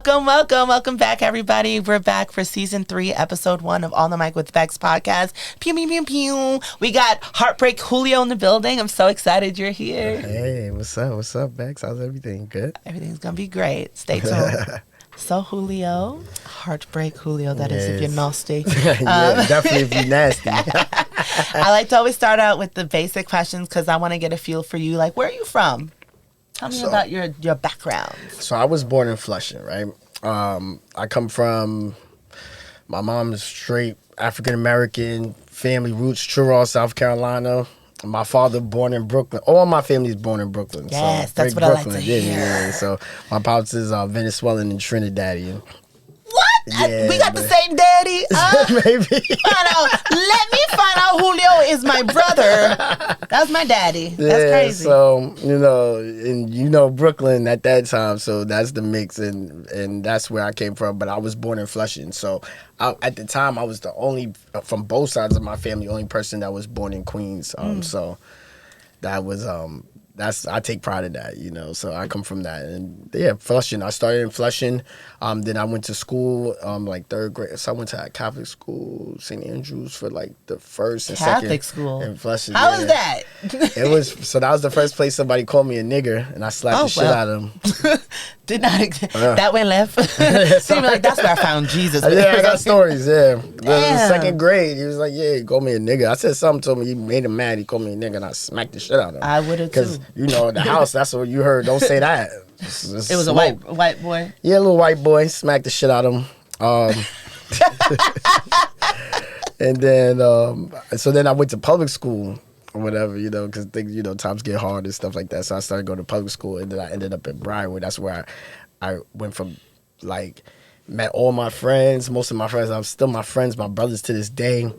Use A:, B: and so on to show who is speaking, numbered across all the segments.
A: Welcome back, everybody. We're back for season 3, episode 1 of On the Mic with Bex podcast. Pew, pew, pew, pew. We got Heartbreak Julio in the building. I'm so excited you're here.
B: Hey, what's up? What's up, Bex? How's everything? Good?
A: Everything's going to be great. Stay tuned. So, Julio, Heartbreak Julio, that is if you're nasty.
B: Yeah, definitely if you're nasty.
A: I like to always start out with the basic questions because I want to get a feel for you. Like, where are you from? Tell me about your background.
B: So I was born in Flushing, right? I come from, my mom's straight African-American, family roots, Truro, South Carolina. My father born in Brooklyn. All my family's born in Brooklyn.
A: Yes,
B: so,
A: that's what
B: Brooklyn.
A: I like to hear.
B: Yeah. So my pops is Venezuelan and Trinidadian.
A: What?
B: Yeah,
A: we got the same daddy?
B: Maybe.
A: Let me find out Julio is my brother. That's my daddy. That's crazy.
B: So, Brooklyn at that time, so that's the mix, and that's where I came from. But I was born in Flushing. So at the time, I was the only, from both sides of my family, only person that was born in Queens. So that was... I take pride in that, so I come from that. And yeah, Flushing. I started in Flushing. Then I went to school, like 3rd grade. So I went to a Catholic school, St. Andrews, for like the first and second.
A: Catholic school?
B: In Flushing.
A: How was that?
B: That was the first place somebody called me a nigger, and I slapped the shit out of them.
A: Did not, that went left. So you're like, that's where I found Jesus.
B: Yeah, I got stories, yeah. The 2nd grade, he was like, yeah, he called me a nigger. I said something to him, he made him mad, he called me a nigger, and I smacked the shit out of him.
A: I would have too.
B: Because, the house, that's what you heard, don't say that.
A: It was a white boy?
B: Yeah, a little white boy, smacked the shit out of him. And then, so then I went to public school or whatever, because things, times get hard and stuff like that. So I started going to public school, and then I ended up in Briarwood. That's where I went from, like, met all my friends. Most of my friends, I'm still my friends, my brothers to this day.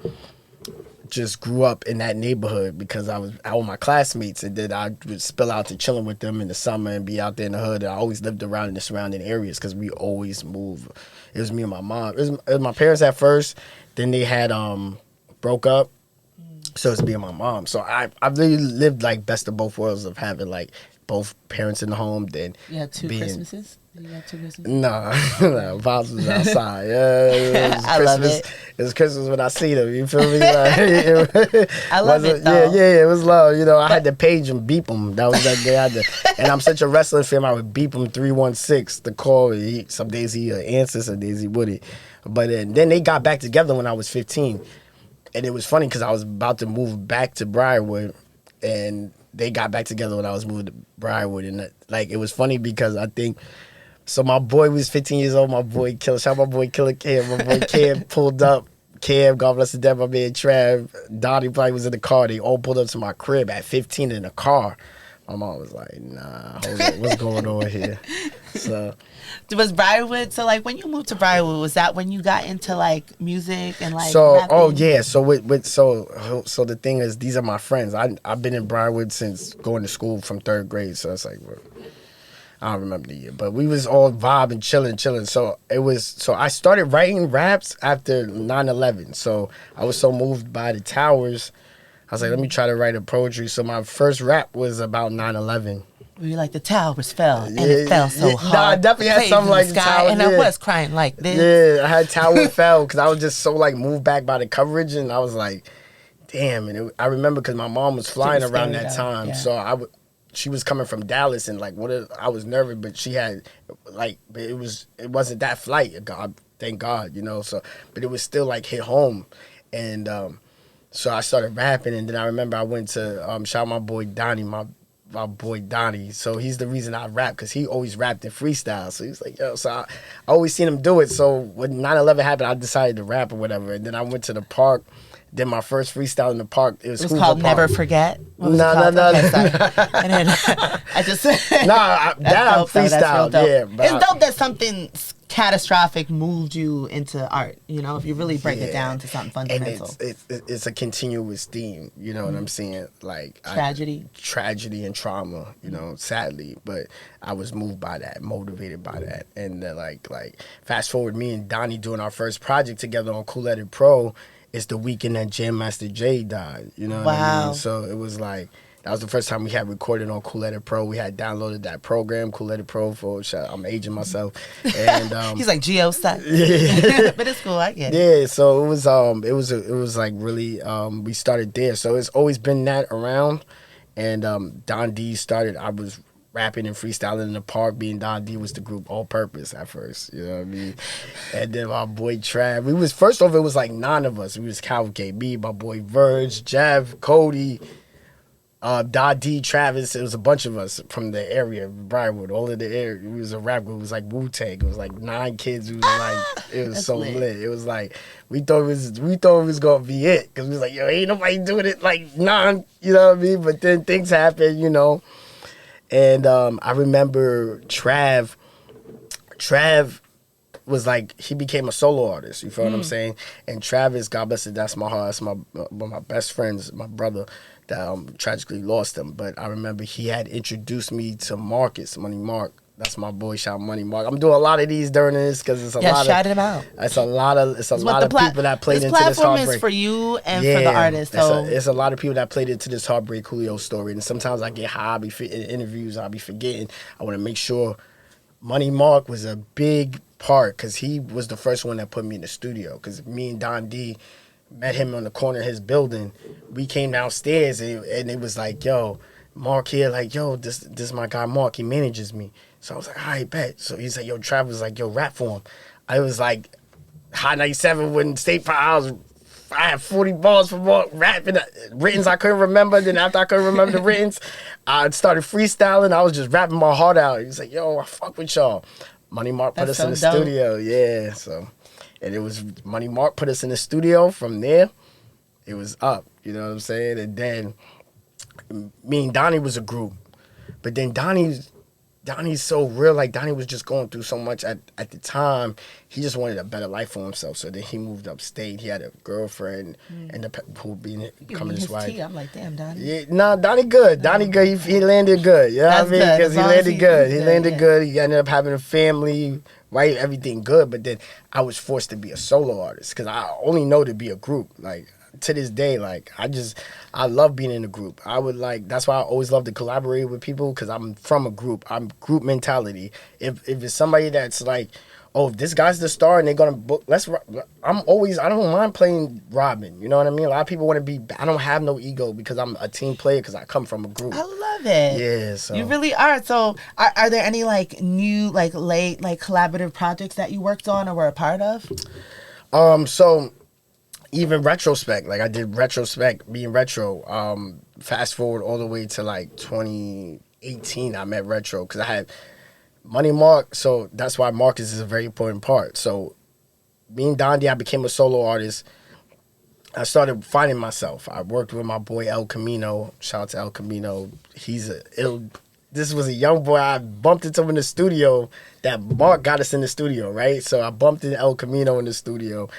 B: Just grew up in that neighborhood because I was out with my classmates, and then I would spill out to chilling with them in the summer and be out there in the hood. And I always lived around in the surrounding areas because we always moved. It was me and my mom. It was my parents at first. Then they had broke up. So it's me and my mom. So I really lived like best of both worlds of having like both parents in the home. Then
A: you had two Christmases? You got 2 Christmases?
B: No, Pops was outside. Yeah,
A: I love it.
B: It was Christmas when I see them. You feel me?
A: I love it though.
B: Yeah, it was love. I had to page him, beep him. That was that day. And I'm such a wrestling fan. I would beep him 316 to call. Some days he would answer, some days he wouldn't. But then they got back together when I was 15. And it was funny because I was about to move back to Briarwood, and they got back together when I was moving to Briarwood. And it was funny because I think, so my boy was 15 years old, my boy Killer, shout out my boy Killer Cam, my boy Cam pulled up, Cam, God bless the dead, my man Trav, Donnie probably was in the car, they all pulled up to my crib at 15 in a car. My mom was like, nah, hold on, what's going on here? So...
A: Was Briarwood, so like when you moved to Briarwood, was that when you got into like music and like
B: rapping?
A: Oh
B: yeah, so so the thing is, these are my friends. I've been in Briarwood since going to school from 3rd grade, so it's like, I don't remember the year, but we was all vibing, chilling. So I started writing raps after 9/11. So I was so moved by the towers, I was like, let me try to write a poetry. So my first rap was about 9/11.
A: Where you like the towers fell and it fell so hard.
B: Nah, I definitely had something like the tower.
A: And I was crying like this.
B: Yeah, I had tower fell because I was just so like moved back by the coverage, and I was like, damn. And I remember because my mom was flying around that time, so she was coming from Dallas, and like I was nervous, but she had like it wasn't that flight. God, thank God, So, but it was still like hit home, and so I started rapping, and then I remember I went to shout out my boy Donnie, my boy Donnie. So he's the reason I rap, because he always rapped in freestyle. So he's like, yo, so I always seen him do it. So when 9/11 happened, I decided to rap or whatever. And then I went to the park, did my first freestyle in the park. It was
A: called Never Forget?
B: No.
A: Okay, sorry. And then I just...
B: that I freestyled, yeah.
A: It's dope that something catastrophic moved you into art, if you really break it down to something fundamental.
B: And it's a continuous theme, what I'm saying? Like tragedy and trauma, sadly. But I was moved by that, motivated by that. And then like fast forward, me and Donnie doing our first project together on Cool Edit Pro, it's the weekend that Jam Master Jay died, what I mean? So it was like, That was the first time we had recorded on Cool Edit Pro. We had downloaded that program, Cool Edit Pro, I'm aging myself. And
A: he's like Geo stuff.
B: Yeah.
A: But it's cool, I get it.
B: Yeah, so it was like really we started there. So it's always been that around. And Don D started, I was rapping and freestyling in the park. Being Don D was the group All Purpose at first, you know what I mean? And then my boy Trav, first off, it was like 9 of us. We was Cavalcade, me, my boy Verge, Jav, Cody, Don D, Travis. It was a bunch of us from the area, Briarwood, all of the area. It was a rap group. It was like Wu-Tang. It was like 9 kids. It was so lit. It was like, we thought it was gonna be it. Cause we was like, yo, ain't nobody doing it like 9, you know what I mean? But then things happen, you know. And I remember Trav was like, he became a solo artist. You feel what I'm saying? And Travis, God bless it, that's my heart. That's one of my best friends, my brother, that tragically lost him. But I remember he had introduced me to Marcus, Money Mark. That's my boy, shout Money Mark. I'm doing a lot of these during this because it's a lot of...
A: shout him out.
B: It's a lot of people that played into this Heartbreak.
A: This platform is for you and for the artist. So
B: it's a lot of people that played into this Heartbreak Julio story. And sometimes I get high, in interviews, I'll be forgetting. I want to make sure Money Mark was a big part because he was the first one that put me in the studio. Because me and Don D met him on the corner of his building. We came downstairs and it was like, yo, Mark here, like, yo, this is my guy Mark. He manages me. So I was like, all right, bet. So he's like, yo, Travis was like, yo, rap for him. I was like, High 97 when State Power, I had 40 balls for Mark rapping. Writtens I couldn't remember. Then after I couldn't remember the writtens, I started freestyling. I was just rapping my heart out. He was like, yo, I fuck with y'all. Money Mark put us in the studio. Yeah, so. And it was Money Mark put us in the studio. From there, it was up. You know what I'm saying? And then me and Donnie was a group. But then Donnie's so real. Like, Donnie was just going through so much at the time. He just wanted a better life for himself. So then he moved upstate. He had a girlfriend and who becoming his wife.
A: I'm like, damn, Donnie.
B: Yeah, no, Donnie good. Donnie good. He landed good. You know what I mean? Because he landed good. He landed good. He ended up having a family, right? Everything good. But then I was forced to be a solo artist because I only know to be a group. Like, to this day, like, I love being in a group. That's why I always love to collaborate with people because I'm from a group. I'm group mentality. If it's somebody that's like, oh, if this guy's the star and they're gonna book, I don't mind playing Robin. You know what I mean? A lot of people want to be, I don't have no ego because I'm a team player because I come from a group.
A: I love it.
B: Yeah, so.
A: You really are. So are there any like new, like late, like collaborative projects that you worked on or were a part of?
B: So even retrospect, like I did retrospect, being retro. Fast forward all the way to like 2018, I met retro because I had Money Mark. So that's why Marcus is a very important part. So me and Dondi, I became a solo artist. I started finding myself. I worked with my boy El Camino. Shout out to El Camino. This was a young boy. I bumped into him in the studio. That Mark got us in the studio, right? So I bumped into El Camino in the studio.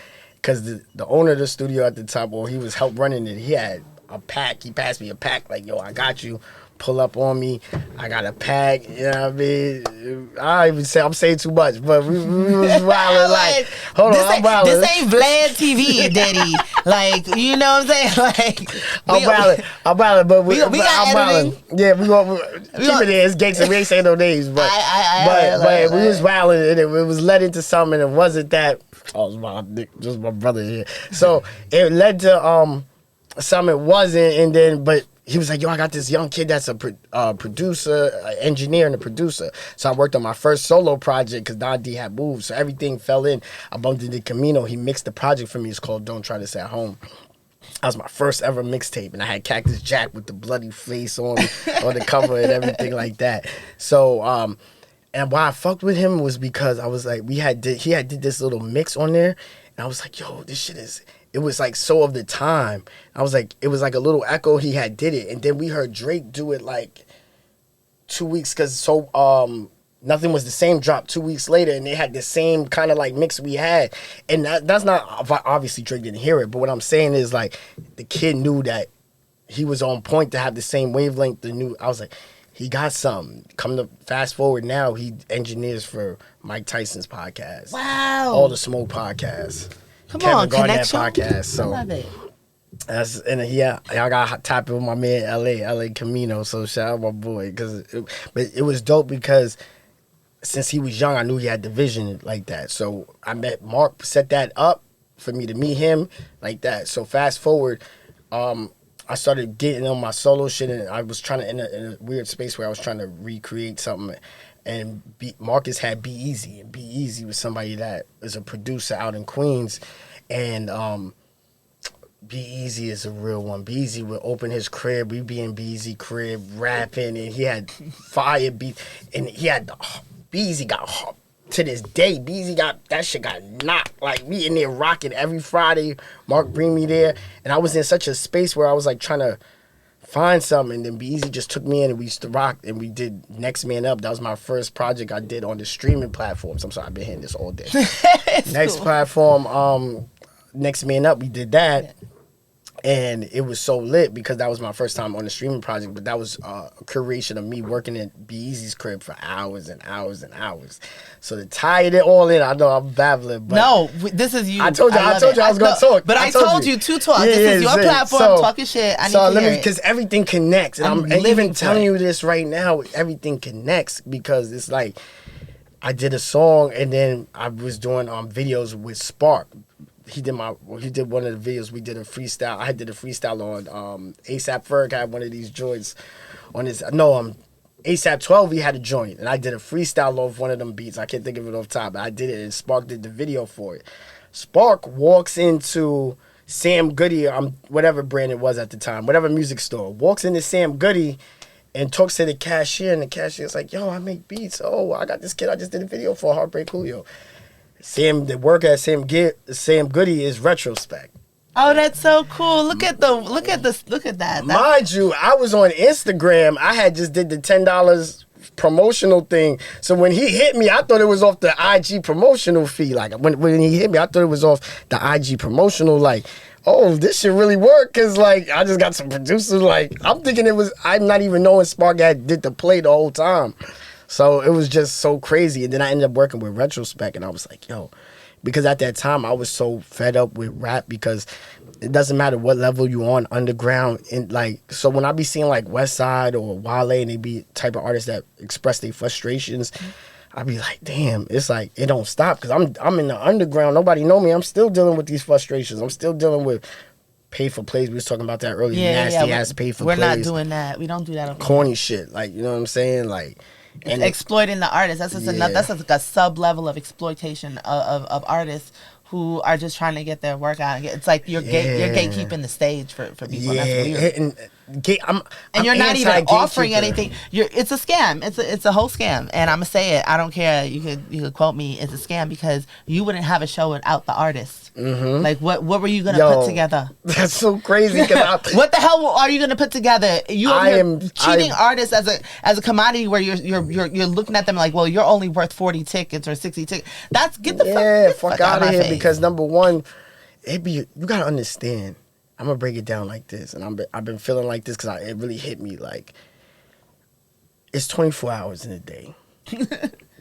B: Because the owner of the studio at the top, he was help running it. He had a pack. He passed me a pack. Like, yo, I got you. Pull up on me. I got a pack. You know what I mean? I don't even say I'm saying too much, but we was wilding. Like, hold on, I'm wilding.
A: This ain't Vlad TV, Diddy. Like, you know what I'm saying? Like,
B: I'm wilding, but
A: we got
B: I'm
A: editing.
B: wilding. Yeah, we gonna keep it there. It's gangster. We ain't saying no names, but we was wilding, and it was led into something. And it wasn't that. Oh, it was just my brother here. So it led to something it wasn't, and then but he was like, yo, I got this young kid that's a producer, an engineer and a producer. So I worked on my first solo project because Don D had moved. So everything fell in. I bumped into Camino. He mixed the project for me. It's called Don't Try This at Home. That was my first ever mixtape. And I had Cactus Jack with the bloody face on the cover and everything like that. So, and why I fucked with him was because I was like, he had did this little mix on there. And I was like, yo, this shit is... It was like so of the time. I was like, it was like a little echo. He had did it, and then we heard Drake do it like 2 weeks because Nothing Was the Same dropped 2 weeks later, and they had the same kind of like mix we had. And that's not obviously Drake didn't hear it, but what I'm saying is like the kid knew that he was on point to have the same wavelength. I was like, he got something. Come to fast forward now, he engineers for Mike Tyson's podcast.
A: Wow.
B: All the Smoke podcasts.
A: Come
B: Kevin
A: on,
B: Garnett
A: connection.
B: podcast. So,
A: I love it.
B: And yeah, I got tapping with my man LA Camino. So shout out my boy, but it was dope because since he was young, I knew he had the vision like that. So I met Mark, set that up for me to meet him like that. So fast forward, I started getting on my solo shit, and I was trying to in a weird space where I was trying to recreate something. And Marcus had Be Easy, and Be Easy was somebody that is a producer out in Queens, and Be Easy is a real one. Be Easy would open his crib, we'd be in Be Easy crib rapping, and he had fire beat, and he had Be Easy got to this day. Be Easy got that shit got knocked. Like we in there rocking every Friday. Mark bring me there, and I was in such a space where I was like trying to find something, and then Be Easy just took me in, and we used to rock, and we did Next Man Up. That was my first project I did on the streaming platforms. I'm sorry, I've been hearing this all day. Next platform, Next Man Up, we did that. Yeah. And it was so lit because that was my first time on the streaming project, but that was a curation of me working at Be Easy's crib for hours and hours and hours. So to tie it all in, I know I'm babbling, but
A: no, this is you.
B: I told you I was going to talk.
A: But I told you to talk. This is your platform, talking shit. I need to hear it. Because everything connects. And I'm even telling you this right now, everything connects because it's like I did a song and then I was doing videos with Spark. He did one of the videos. We did a freestyle. I did a freestyle on ASAP Ferg had one of these joints on his ASAP 12. He had a joint, and I did a freestyle off one of them beats. I can't think of it off top, but I did it, and Spark did the video for it. Spark walks into Sam Goody, whatever brand it was at the time, whatever music store, walks into Sam Goody and talks to the cashier, and the cashier's like, "Yo, I make beats. Oh, I got this kid. I just did a video for Heartbreak Julio." The work at Sam Goody is Retrospect. Oh, that's so cool! Look at that.
B: Mind you, I was on Instagram. I had just did the $10 promotional thing. So when he hit me, I thought it was off the IG promotional fee. Like when he hit me, I thought it was off the IG promotional. Like, oh, this should really work because like I just got some producers. Like I'm thinking it was. I'm not even knowing Spark did the play the whole time. So it was just so crazy. And then I ended up working with Retrospect, and I was like, yo, because at that time I was so fed up with rap because it doesn't matter what level you on, underground. And like, so when I be seeing like Westside or Wale and they be type of artists that express their frustrations, I be like, damn, it's like, it don't stop because I'm in the underground. Nobody know me. I'm still dealing with these frustrations. I'm still dealing with pay for plays. We was talking about that earlier. Nasty ass pay for plays.
A: We're not doing that. We don't do that.
B: Corny shit. Like, you know what I'm saying? Like,
A: and exploiting the artist. That's just that's like a sub level of exploitation of artists who are just trying to get their work out. It's like you're gatekeeping the stage for people. Yeah. That's weird. And you're not even offering anything. It's a scam. It's a whole scam. And I'm gonna say it. I don't care. You could quote me. It's a scam because you wouldn't have a show without the artist. Mm-hmm. Like what were you gonna put together?
B: That's so crazy.
A: What the hell are you gonna put together? You are cheating artists as a commodity where you're looking at them like, well, you're only worth 40 tickets or 60 tickets. Get the fuck out of here.
B: Face. Because number one, you gotta understand. I'm gonna break it down like this, and I've been feeling like this because it really hit me. Like it's 24 hours in a day.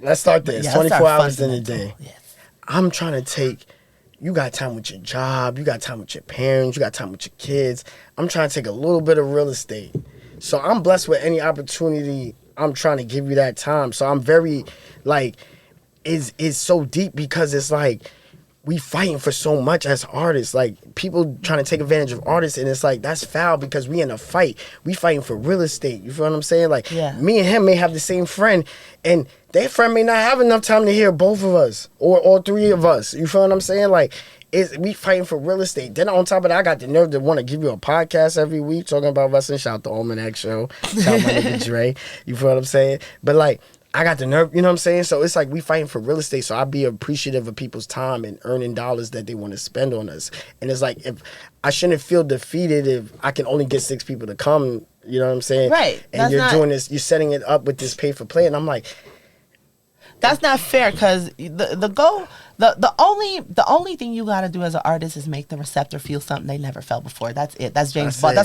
B: Let's start there. It's 24 hours in a day. Yes. I'm trying to take. You got time with your job. You got time with your parents. You got time with your kids. I'm trying to take a little bit of real estate. So I'm blessed with any opportunity. I'm trying to give you that time. So I'm very like, it's so deep because it's like. We fighting for so much as artists, like people trying to take advantage of artists, and it's like that's foul because we in a fight. We fighting for real estate. You feel what I'm saying? Like me and him may have the same friend, and their friend may not have enough time to hear both of us or all three of us. You feel what I'm saying? Like we fighting for real estate. Then on top of that, I got the nerve to want to give you a podcast every week talking about wrestling. Shout out the Almanac Show. Shout out my nigga Dre. You feel what I'm saying? But like. I got the nerve, you know what I'm saying? So it's like we fighting for real estate. So I'd be appreciative of people's time and earning dollars that they want to spend on us. And it's like if I shouldn't feel defeated if I can only get 6 people to come, you know what I'm saying?
A: Right.
B: And you're doing this, you're setting it up with this pay for play. And I'm like,
A: that's not fair because the only thing you got to do as an artist is make the receptor feel something they never felt before. That's it. That's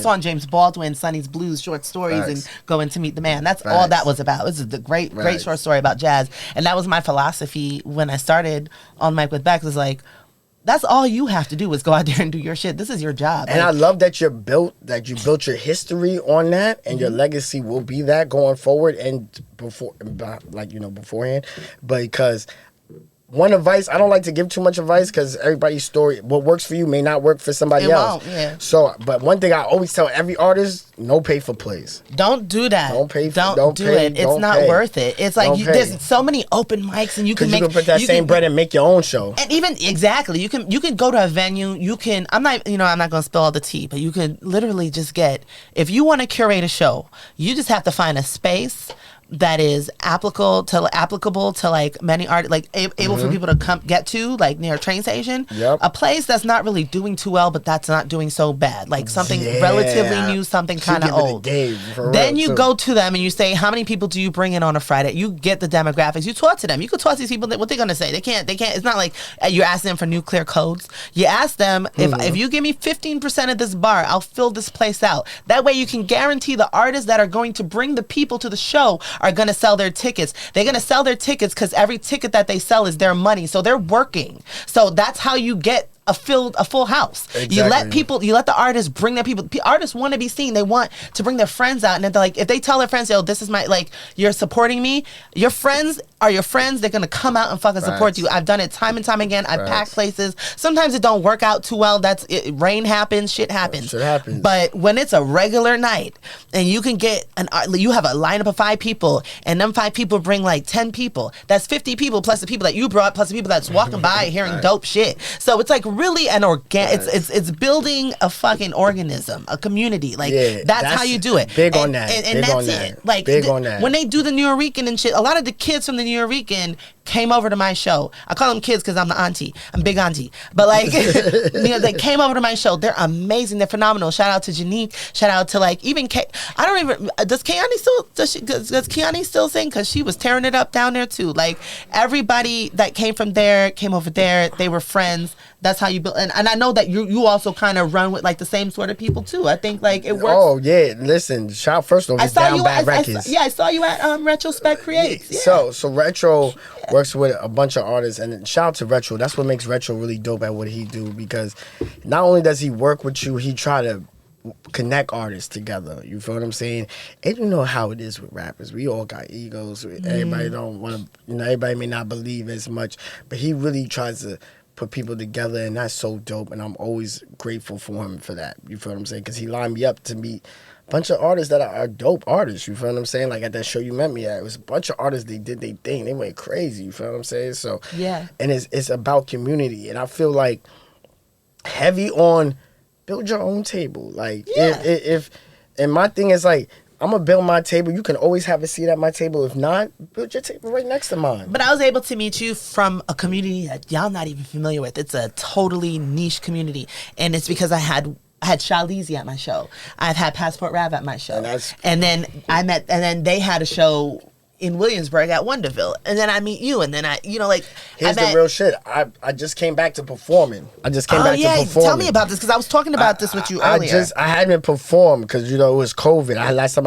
A: on James Baldwin, Sonny's Blues, short stories, and Going to Meet the Man. That's all that was about. This is the great short story about jazz, and that was my philosophy when I started on Mike with Bex. Is like,
C: That's all you have to do is go out there and do your shit. This is your job.
A: And I love that you built your history on that, and your legacy will be that going forward and beforehand. Because one advice, I don't like to give too much advice because everybody's story, what works for you may not work for somebody else.
C: Yeah.
A: So, but one thing I always tell every artist, no pay for plays.
C: Don't do that.
A: Don't do
C: it. It's not worth it. It's like there's so many open mics and you can
A: put that same bread and make your own show.
C: And even exactly, you can go to a venue. You can. I'm not going to spill all the tea, but you can literally just get, if you want to curate a show, you just have to find a space that is applicable to like many art, like able for people to come get to, like near a train station.
A: Yep.
C: A place that's not really doing too well, but that's not doing so bad. Like something relatively new, something kind of old. Then you go to them and you say, how many people do you bring in on a Friday? You get the demographics. You talk to them. You could talk to these people. What they're gonna say? They can't. It's not like you're asking them for nuclear codes. You ask them, if you give me 15% of this bar, I'll fill this place out. That way you can guarantee the artists that are going to bring the people to the show are going to sell their tickets. They're going to sell their tickets because every ticket that they sell is their money. So they're working. So that's how you get a full house. Exactly. You let the artists bring their people. Artists want to be seen. They want to bring their friends out. And they're like, if they tell their friends, yo, this is my, like, you're supporting me, your friends are your friends. They're going to come out and fucking support you. I've done it time and time again. I've packed places. Sometimes it don't work out too well. Rain happens, shit happens. But when it's a regular night and you can get you have a lineup of 5 people and them 5 people bring like 10 people. That's 50 people plus the people that you brought plus the people that's walking by hearing dope shit. So it's like really an it's building a fucking organism, a community. Like that's how you do it.
A: Big on that.
C: And that's it. Like
A: big on that.
C: When they do the New York and shit, a lot of the kids from the New York came over to my show. I call them kids because I'm the auntie. I'm big auntie. But like they came over to my show. They're amazing. They're phenomenal. Shout out to Janique. Shout out to like even I don't even does Kiani still sing? Because she was tearing it up down there too. Like everybody that came from there came over there. They were friends. That's how you build, and I know that you also kind of run with like the same sort of people too. I think like it works.
A: Oh yeah, listen, shout first off, it's Down Bad Records.
C: I saw you at Retrospect Creates. Yeah.
A: So Retro works with a bunch of artists, and shout out to Retro. That's what makes Retro really dope at what he do, because not only does he work with you, he try to connect artists together. You feel what I'm saying? And you know how it is with rappers. We all got egos. Everybody don't want to. Everybody may not believe as much, but he really tries to put people together, and that's so dope, and I'm always grateful for him for that. You feel what I'm saying? Because he lined me up to meet a bunch of artists that are dope artists. You feel what I'm saying? Like at that show you met me at, it was a bunch of artists. They did their thing. They went crazy. You feel what I'm saying? So
C: yeah,
A: and it's about community, and I feel like heavy on build your own table. Like if and my thing is like, I'm going to build my table. You can always have a seat at my table. If not, build your table right next to mine.
C: But I was able to meet you from a community that y'all not even familiar with. It's a totally niche community. And it's because I had Shalizi at my show. I've had Passport Rav at my show. And then they had a show in Williamsburg at Wonderville. And then I meet you, and then
A: here's the real shit. I just came back to performing. To performing.
C: Tell me about this, because I was talking about this with you earlier.
A: I hadn't performed because, it was COVID. Last time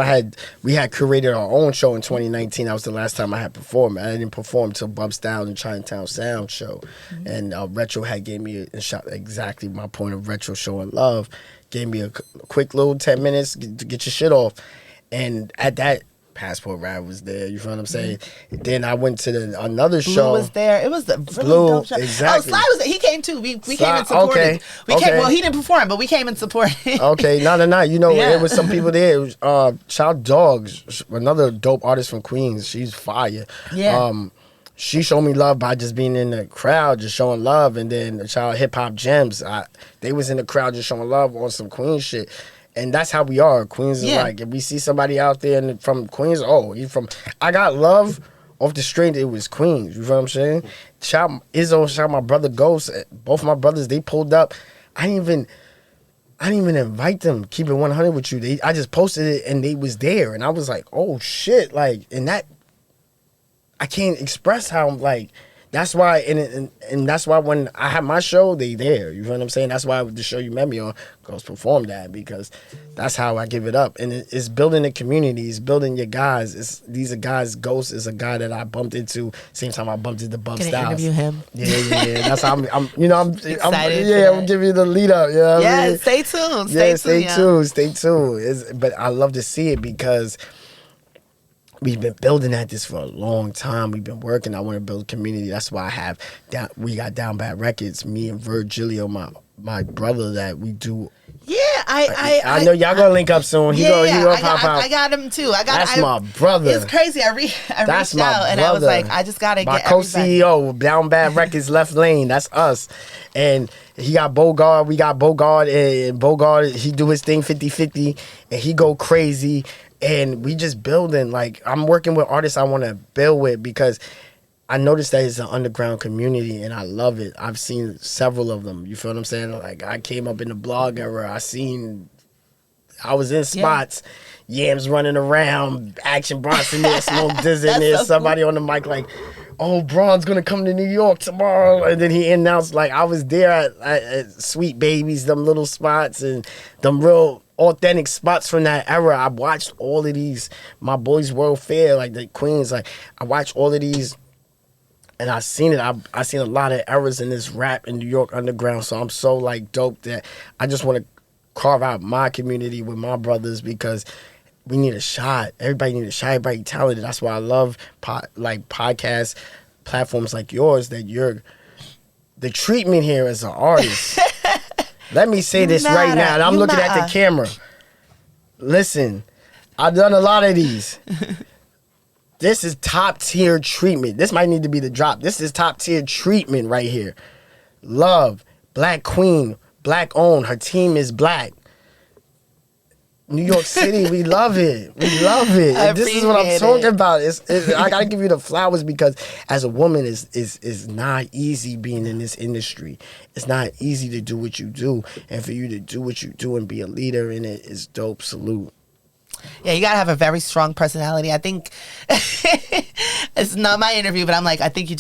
A: we had curated our own show in 2019. That was the last time I had performed. I didn't perform till Bubs Down and Chinatown Sound show. Mm-hmm. And Retro had gave me a shot, exactly my point of Retro showing love. Gave me a quick little 10 minutes to get your shit off. And at that, Passport Ride was there. You feel what I'm saying? Then I went to another show.
C: Blue was there. It was a really dope show.
A: Exactly.
C: Oh, Sly was there. He came too. We came and supported. Well, he didn't perform, but we came and supported.
A: Okay, no. There was some people there. It was Child Dogs, another dope artist from Queens. She's fire.
C: Yeah.
A: She showed me love by just being in the crowd, just showing love. And then the Child Hip Hop Gems, they was in the crowd just showing love on some Queens shit. And that's how we are. Queens is like, if we see somebody out there from Queens, I got love off the street. It was Queens. You feel what I'm saying? Shout Izzo, shout my brother Ghost. Both my brothers, they pulled up. I didn't even invite them. Keep it 100 with you. I just posted it and they was there. And I was like, oh shit. Like, and that, I can't express how like,
B: That's why, and that's why when I have my show, they there. You know what I'm saying? That's why the show you met me on goes perform that, because that's how I give it up. And it's building the community. It's building your guys. These are guys. Ghost is a guy that I bumped into. Same time I bumped into Bub Styles.
C: Interview him.
B: Yeah. That's how I'm
C: excited.
B: I'm gonna give you the lead up. You know what I mean?
C: Stay tuned.
B: Stay tuned. But I love to see it because we've been building at this for a long time. We've been working. I want to build a community. That's why we got Down Bad Records. Me and Julio, my brother, that we do.
C: Yeah,
B: I know y'all gonna link up soon. He gonna pop out.
C: I got him too.
B: That's my brother.
C: It's crazy. I reached out and I was like, I just gotta
B: my
C: get
B: co-CEO, Down Bad Records, Left Lane. That's us. And he got Bogart. We got Bogart, and Bogart, he do his thing 50-50, and he go crazy. And we just building. Like, I'm working with artists I want to build with, because I noticed that it's an underground community, and I love it. I've seen several of them. You feel what I'm saying? Like, I came up in the blog era. I was in spots, Yams running around, Action Bronson there, Smoke Dizzy there, so somebody cool on the mic like, oh, Braun's going to come to New York tomorrow. And then he announced, like, I was there at Sweet Babies, them little spots, and them real authentic spots from that era. I watched all of these, My Boys World Fair, like the Queens, like, I watched all of these, and I seen it. I seen a lot of errors in this rap in New York underground, so I'm so, like, dope that I just want to carve out my community with my brothers, because we need a shot. Everybody need a shot. Everybody talented. That's why I love podcast platforms like yours, that the treatment here as an artist. Let me say this right now, and I'm looking at the camera. Listen, I've done a lot of these. This is top tier treatment. This might need to be the drop. This is top tier treatment right here. Love, Black Queen, Black owned. Her team is black. New York City, we love it. We love it. And this is what I'm talking about. I gotta give you the flowers, because as a woman, it's not easy being in this industry. It's not easy to do what you do, and for you to do what you do and be a leader in it is dope. Salute.
C: Yeah, you gotta have a very strong personality. I think it's not my interview, but I'm like, I think you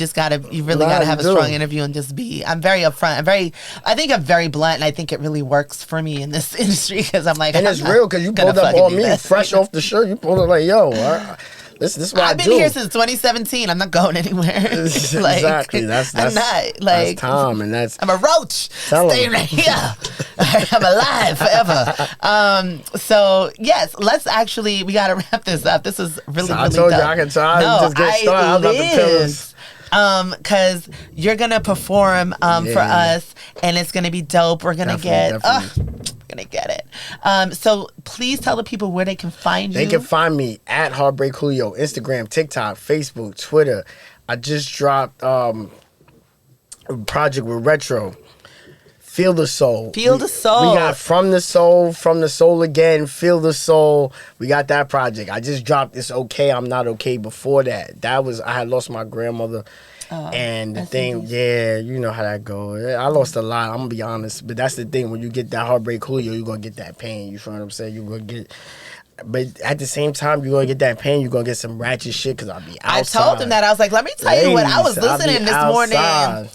C: really gotta have a strong interview and just be. I'm very upfront. I think I'm very blunt, and I think it really works for me in this industry, because I'm like,
B: and it's real, because you pulled up on me fresh off the shirt. You pulled up like, yo, this is what
C: I've been here since 2017. I'm not going anywhere. Like,
B: exactly. That's
C: I'm not like
B: that's Tom, and I'm
C: a roach staying right here. I'm alive forever. So yes, we gotta wrap this up. This is really
B: I told you I can try. Just get started. I was about to pillars.
C: Because you're gonna perform for us, and it's gonna be dope. We're gonna gonna get it. So please tell the people where they can find you.
B: They can find me at Heartbreak Julio, Instagram, TikTok, Facebook, Twitter. I just dropped a project with Retro. Feel the Soul.
C: Feel the Soul.
B: We got From the Soul Again, Feel the Soul. We got that project. I just dropped It's Okay, I'm Not Okay before that. I had lost my grandmother. And the thing, you know how that goes. I lost a lot, I'm going to be honest. But that's the thing. When you get that Heartbreak Julio, you're going to get that pain. You feel what I'm saying? You're going to get... But at the same time, you're going to get that pain. You're going to get some ratchet shit, because I'll be outside.
C: I told him that. I was like, let me tell you what. I was listening this morning.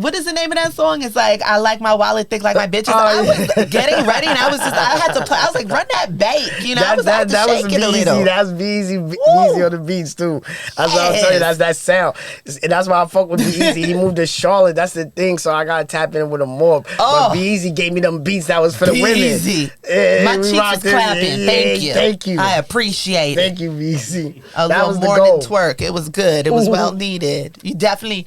C: What is the name of that song? It's like, I like my wallet thick like my bitches. I was getting ready, and I had to play. I was like, run that bait, you know. I was out to shake it a little.
B: That's Beezy on the beats too. That's what I'm telling you. That's that sound, and that's why I fuck with Beezy. He moved to Charlotte. That's the thing. So I gotta tap in with him more. But Beezy gave me them beats that was for the women.
C: My cheeks is clapping. Thank you. I appreciate it.
B: Thank you, Beezy.
C: That was the goal. Twerk. It was good. It was well needed. You definitely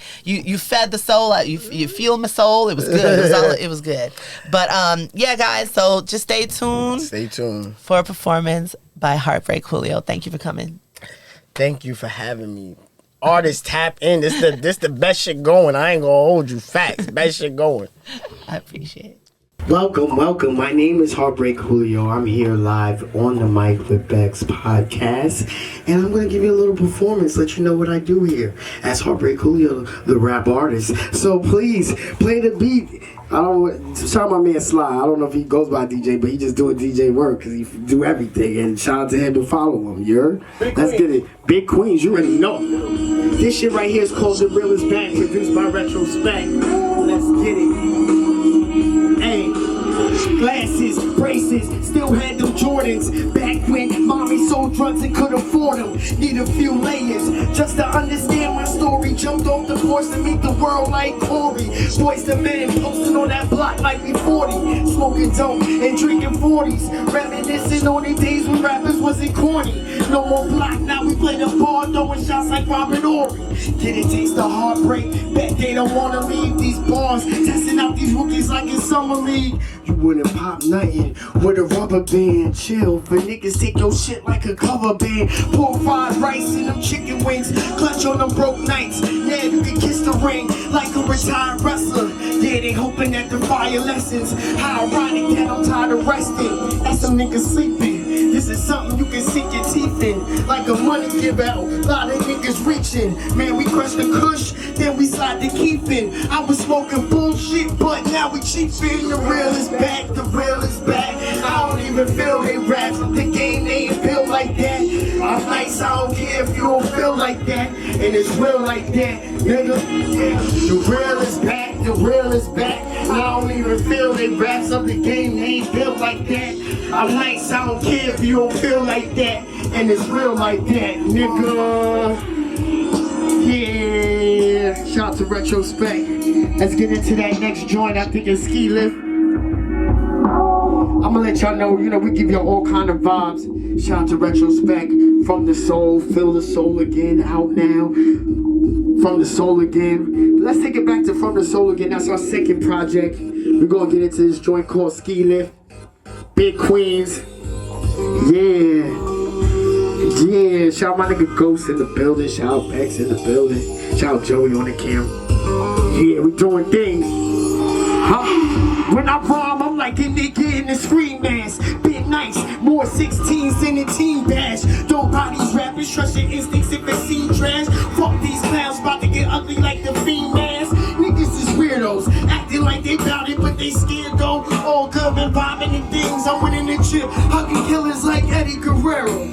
C: you fed the soul out. You feel my soul. It was good. It was good. But yeah, guys. So just stay tuned.
B: Stay tuned
C: for a performance by Heartbreak Julio. Thank you for coming.
B: Thank you for having me. Artists, tap in. This the best shit going. I ain't gonna hold you. Facts. Best shit going.
C: I appreciate it.
A: Welcome. My name is Heartbreak Julio. I'm here live on the mic with Beck's podcast, and I'm going to give you a little performance, let you know what I do here as Heartbreak Julio, the rap artist. So please play the beat. Shout out my man Sly. I don't know if he goes by DJ, but he just doing DJ work because he do everything. And shout out to him and follow him. You heard? Let's get it. Big Queens, you already know. This shit right here is called The Real Is Back, produced by Retrospect. Let's get it. Hey, glasses, braces, still had them Jordans. Back when mommy sold drugs and could afford them. Need a few layers just to understand my story. Jumped off the porch to meet the world like Corey. Boys to men posting on that block like we 40. Smoking dope and drinking 40s. Reminiscing on the days when rappers wasn't corny. No more block, now we play the bar, throwing shots like Robert Ory. Get a taste of heartbreak, bet they don't wanna leave these bars. Testing out these rookies like in summer league. You wouldn't pop nothing with a rubber band. Chill, for niggas take your shit like a cover band. Pour fried rice in them chicken wings. Clutch on them broke nights. Yeah, you can kiss the ring like a retired wrestler. Yeah, they hoping that the fire lessons. How ironic that I'm tired of resting. That's some niggas sleeping. This is something you can sink your teeth in. Like a money give out. Lot of niggas reaching. Man, we crush the kush, then we slide the keepin'. I was smoking bullshit, but now we cheapin'. The real is back, the real is back. I don't even feel they raps. The game they ain't built like that. I'm nice, I don't care if you don't feel like that. And it's real like that, nigga. Yeah, the real is back, the real is back. I don't even feel they raps of the game they ain't built like that. I'm nice, I don't care if you don't feel like that. And it's real like that, nigga. Yeah, shout out to Retrospect. Let's get into that next joint. I think it's Ski Lift. I'm gonna let y'all know, we give y'all all kind of vibes. Shout out to Retrospect. From the Soul, Feel the Soul Again, out now. From the Soul Again. Let's take it back to From the Soul Again. That's our second project. We're gonna get into this joint called Ski Lift. Big Queens. Yeah, shout out my nigga Ghost in the building. Shout out Bex in the building. Shout out Joey on the camera. Yeah, we doing things. Huh? When I rhyme, I'm like a nigga in the screen mask. Big nice, more 16s in the team bash. Don't buy these rappers, trust your instincts if it seem trash. Fuck these clowns, about to get ugly like the fiend mask. Niggas is weirdos, acting like they bout it, but they scared though. All good and vibing and things, I'm winning the chip. Hugging killers like Eddie Guerrero.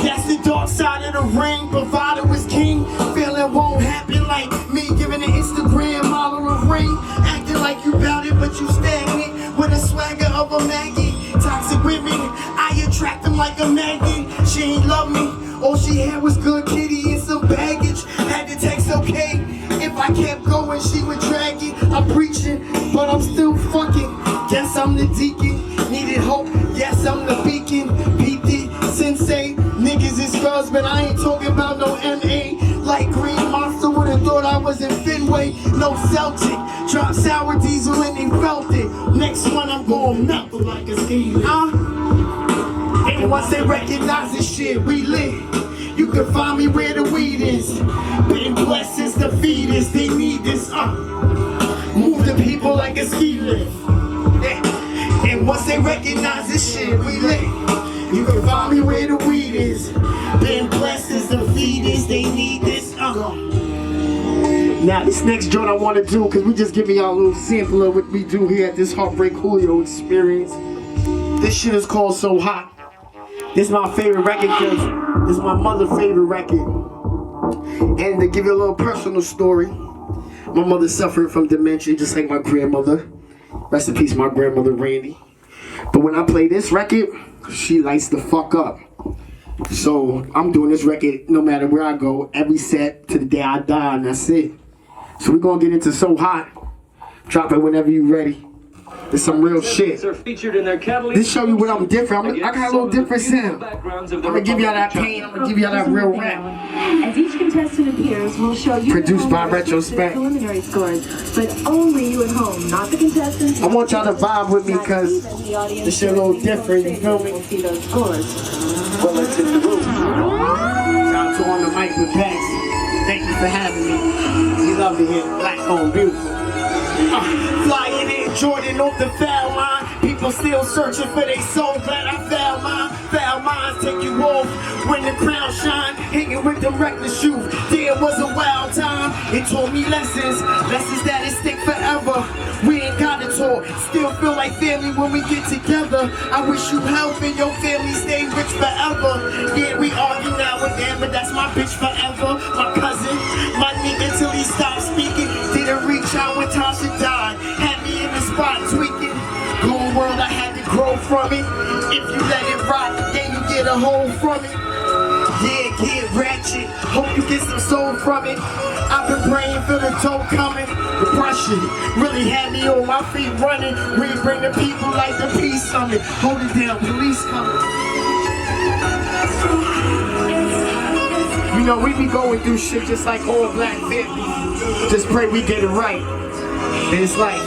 A: That's the dark side of the ring, bravado is king. Feeling won't happen like me giving an Instagram model a ring. Acting like you bout it, but you stagnant with a swagger of a maggot. Toxic women, I attract them like a magnet. She ain't love me, all she had was good kitty and some baggage. Had to text okay, if I kept going she would drag it. I'm preaching, but I'm still fucking. Guess I'm the deacon, needed hope, yes I'm the beacon. PT, sensei, niggas is scrubs, but I ain't talking about no MA. Like Green Monster would've thought I was in Fenway. No Celtic, drop sour diesel and they felt it. Next one I'm gon' melt like a ski. And once they recognize this shit, we lit. You can find me where the weed is. Been blessed since the fetus, they need this. Move the people like a ski lift. And once they recognize this shit, we lit. You can find me where the weed is. Been blessed since the fetus, they need this. Now this next joint I want to do, because we just giving y'all a little sample of what we do here at this Heartbreak Julio experience. This shit is called So Hot. This is my favorite record because this is my mother's favorite record. And to give you a little personal story, my mother suffered from dementia just like my grandmother. Rest in peace, my grandmother Randy. But when I play this record, she lights the fuck up. So I'm doing this record no matter where I go, every set to the day I die, and that's it. So we're gonna get into So Hot. Drop it whenever you ready. It's some real shit. This show you what I'm different. I got a little different sound. I'm gonna give y'all that pain. I'm gonna give y'all that real rap.
D: As each contestant appears, we'll show you
A: produced by Retrospect.
D: Preliminary scores, but only you at home, not the contestants.
A: I want y'all to vibe with me because this shit a little different. You feel me?
D: We'll see those scores.
A: Well, let's hit the roof. Shout out to On the Mic with Bex. Thank you for having me. We love to hear black home beautiful. Flying in. Jordan off the foul line. People still searching for their soul. Glad I found mine. Foul minds take you off when the crown shine. Hanging with the reckless youth. There was a wild time. It taught me lessons that stick forever. We ain't gotta talk. Still feel like family when we get together. I wish you health and your family stay rich forever. Yeah, we argue now and then, but that's my bitch forever. My cousin, my nigga till he stopped speaking. Didn't reach out when Tasha died. Had me in the spot tweaking. Cold world, I had to grow from it. If you let it rot, then you get a hold from it. Yeah, get ratchet. Hope you get some soul from it. I've been praying for the dough coming. Depression really had me on my feet running. We bring the people like the peace summit. Hold it down, police coming. You know, we be going through shit just like all black families. Just pray we get it right. And it's like,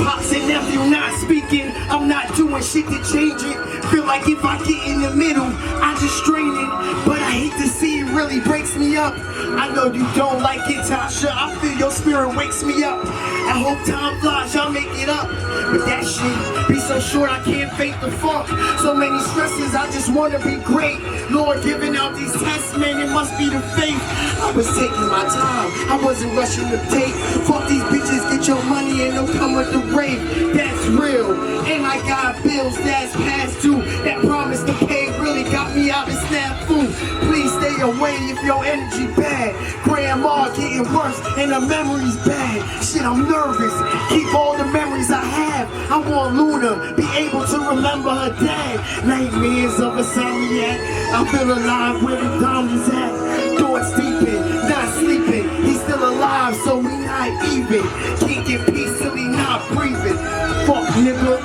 A: Pops and nephew not speaking. I'm not doing shit to change it. Feel like if I get in the middle, I just strain it. But I hate to see it really breaks me up. I know you don't like it, Tasha. I feel your spirit wakes me up. I hope time flies, y'all make it up. But that shit be so short, I can't fake the funk. So many stresses, I just wanna be great. Lord, giving out these tests, man, it must be the faith. I was taking my time, I wasn't rushing the tape. Fuck these bitches, get your money and they'll come with the rape. That's real, and I got bills that's past due. That promise to pay really got me out of snafu. Please stay away if your energy bad. Grandma getting worse and the memories bad. Shit, I'm nervous, keep all the memories I have. I want Luna, be able to remember her dad. Nightmares of a insomniac. I feel alive where the diamonds at. Thoughts deepin', not sleeping. He's still alive, so we not even. Can't get peace till he not breathing. Fuck nigga.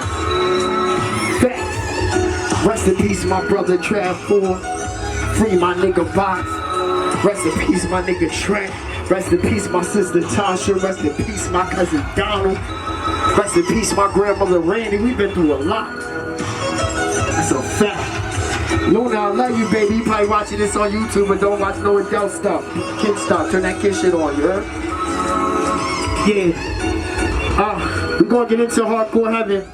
A: Facts. Rest in peace, my brother Trav 4. Free my nigga Box. Rest in peace, my nigga Trent. Rest in peace, my sister Tasha. Rest in peace, my cousin Donald. Rest in peace, my grandmother Randy. We've been through a lot. That's a fact. Luna, I love you, baby. You probably watching this on YouTube, but don't watch no adult stuff. Kid stuff. Turn that kid shit on, you heard? Yeah. We're gonna get into hardcore heaven.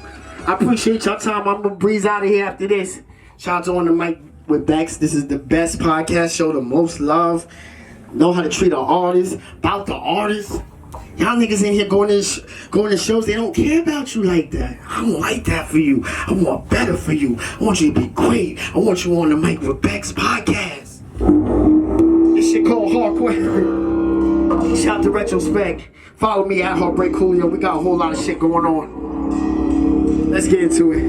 A: I appreciate y'all time. I'm gonna breeze out of here after this. Shout out to On the Mic with Bex. This is the best podcast show, the most love. Know how to treat an artist, about the artist. Y'all niggas in here going to shows, they don't care about you like that. I don't like that for you. I want better for you. I want you to be great. I want you on the Mic with Bex podcast. This shit called Hardcore Heaven. Shout out to Retrospect. Follow me at Heartbreak Julio. We got a whole lot of shit going on. Let's get into it.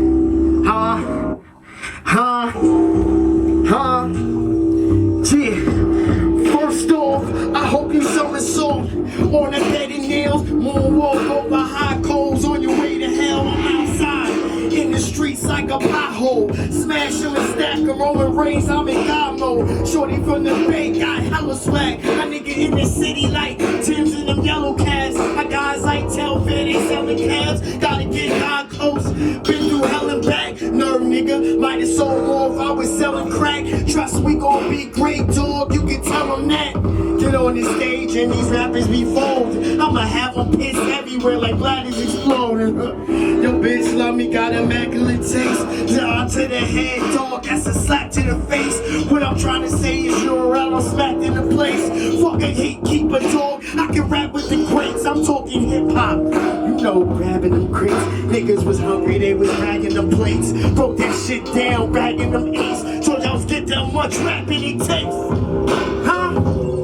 A: Yeah. First off, I hope you summon salt on the bed and nails. Moonwalk over high coals on your way to hell. I'm outside in the streets like a pothole. Smash them and stack them, rolling rains, I'm in God mode. Shorty from the Bay got hella swag. My nigga in the city like Tim's in them yellow cabs. My guys like Telfair, they selling cabs. Gotta get God close, been through hell and back. Nerve nigga, might have sold more if I was selling crack. Trust we gon' be great, dog, you can tell them that. Get on the stage and these rappers be fold. I'ma have them piss everywhere like bladders exploding. Your bitch love me, got immaculate taste. Down to the head, dog, that's a slap to the face. What I'm trying to say is you're around, I'm smacked in the place. Fucking hate keeper, dog, I can rap with the greats. I'm talking hip hop, you know, grabbing them crates. Niggas was hungry, they was bagging them plates. Broke that shit down, bagging them eights. Told y'all get that much rapping it takes.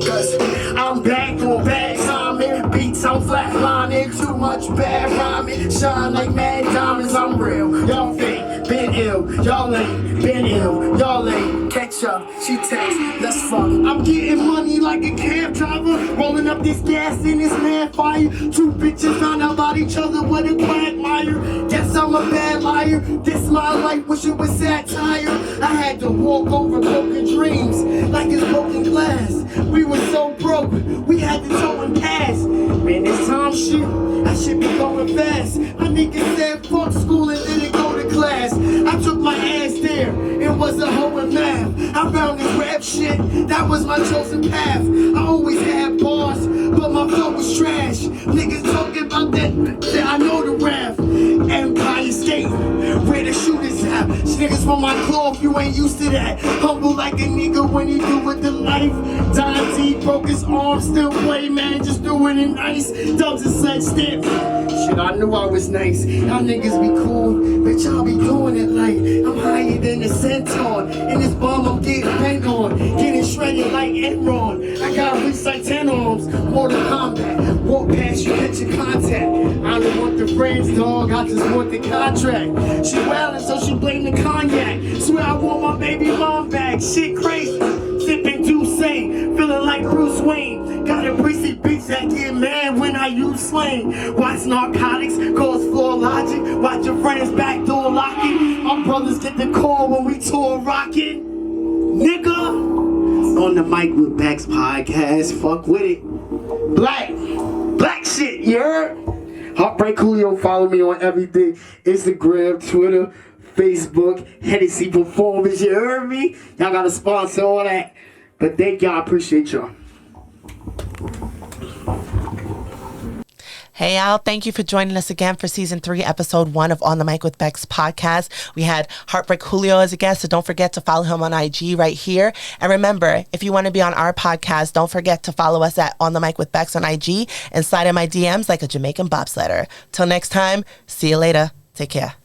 A: Cause I'm back on bad timing. Beats, I'm flatlining. Too much bad rhyming. Shine like mad diamonds, I'm real. Y'all fake, been ill. Y'all ain't been ill. Y'all ain't catch up. She takes, let's fuck. I'm getting money like a cab driver. Rolling up this gas in this mad fire. Two bitches found out about each other. What a quagmire. Guess I'm a bad liar. This my life, wish it was satire. I had to walk over broken dreams like it's broken glass. We were so broke, we had to tow and pass. Man, this time shit, I should be going fast. My nigga said fuck school and didn't go to class. I took my ass there, it was a hoe in math. I found this rap shit, that was my chosen path. I always had bars, but my flow was trash. Niggas talking about I know the rap. Empire State, where the shooters at. Niggas from my cloth, you ain't used to that. Humble like a nigga when he do with the life. Don T broke his arm, still play, man, just do it in ice. Dubs and such stamp. Shit, I knew I was nice. Y'all niggas be cool, but y'all be doing it like I'm higher than the centaur. In this bomb, I'm getting bent on, getting shredded like Enron. I got wrists like 10 arms, Mortal Kombat. Walk past you, hit your contact. I don't want the friends, dog, I just want the contract. She wildin', so she blame the cognac. Swear I want my baby mom back. Shit crazy, sipping Douce, feeling like Bruce Wayne. Got a greasy bitch that get mad when I use slang. Watch narcotics, cause floor logic. Watch your friends backdoor locking. Our brothers get the call when we tour rockin'. Nigga, on the Mic with Bex podcast, fuck with it. Black shit, you heard? Heartbreak Julio, follow me on everything. Instagram, Twitter, Facebook, Hennessy Performance, you heard me? Y'all gotta sponsor all that. But thank y'all, appreciate y'all.
C: Hey, y'all. Thank you for joining us again for Season 3, Episode 1 of On the Mic with Bex podcast. We had Heartbreak Julio as a guest, so don't forget to follow him on IG right here. And remember, if you want to be on our podcast, don't forget to follow us at On the Mic with Bex on IG and slide in my DMs like a Jamaican bobsledder. Till next time, see you later. Take care.